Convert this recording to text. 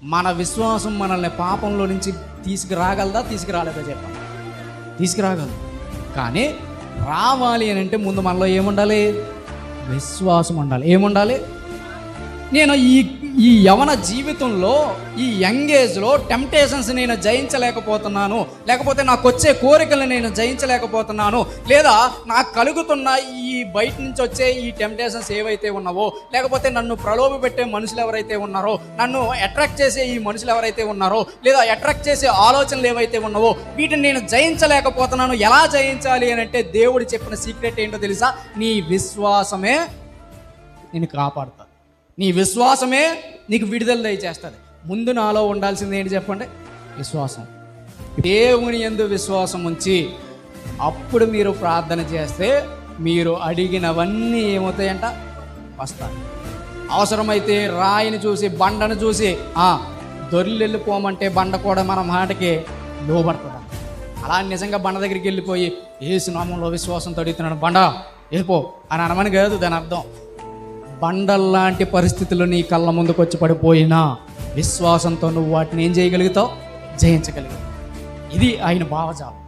మన విశ్వాసం మనల్ని పాపంలో నుంచి తీసుకురాగలదా, తీసుకురాలేదా చెప్పండి? తీసుకురాగలదు. కానీ రావాలి అని అంటే ముందు మనలో ఏముండాలి? విశ్వాసం ఉండాలి. ఏముండాలి? నేను ఈ యవన జీవితంలో, ఈ యంగ్ ఏజ్లో టెంప్టేషన్స్ నేను జయించలేకపోతున్నాను, లేకపోతే నాకు వచ్చే కోరికలను నేను జయించలేకపోతున్నాను, లేదా నాకు కలుగుతున్న ఈ బయట నుంచి వచ్చే ఈ టెంప్టేషన్స్ ఏవైతే ఉన్నావో, లేకపోతే నన్ను ప్రలోభ పెట్టే మనుషులు ఎవరైతే ఉన్నారో, నన్ను అట్రాక్ట్ చేసే ఈ మనుషులు ఎవరైతే ఉన్నారో, లేదా అట్రాక్ట్ చేసే ఆలోచనలు ఏవైతే ఉన్నావో, వీటిని నేను జయించలేకపోతున్నాను. ఎలా జయించాలి అని అంటే దేవుడు చెప్పిన సీక్రెట్ ఏంటో తెలుసా? నీ విశ్వాసమే నేను కాపాడుతా. నీ విశ్వాసమే నీకు విడుదల దయచేస్తుంది. ముందు నాలో ఉండాల్సింది ఏంటి చెప్పండి? విశ్వాసం. దేవుని యందు విశ్వాసం ఉంచి అప్పుడు మీరు ప్రార్థన చేస్తే మీరు అడిగినవన్నీ ఏమవుతాయంట? వస్తాయి. అవసరమైతే రాయిని చూసి, బండను చూసి దొర్లెళ్ళిపోమంటే బండ కూడా మన మాటకి లోబడుతుంది. అలా నిజంగా బండ దగ్గరికి వెళ్ళిపోయి యేసు నామములో విశ్వాసంతో అడుగుతున్నాను, బండ వెళ్ళిపో అని అనమని కాదు దాని అర్థం. బండల్లాంటి పరిస్థితులు నీ కళ్ళ ముందుకు వచ్చి పడిపోయినా విశ్వాసంతో నువ్వు వాటిని ఏం చేయగలుగుతావు? జయించగలుగుతావు. ఇది ఆయన భావజాలం.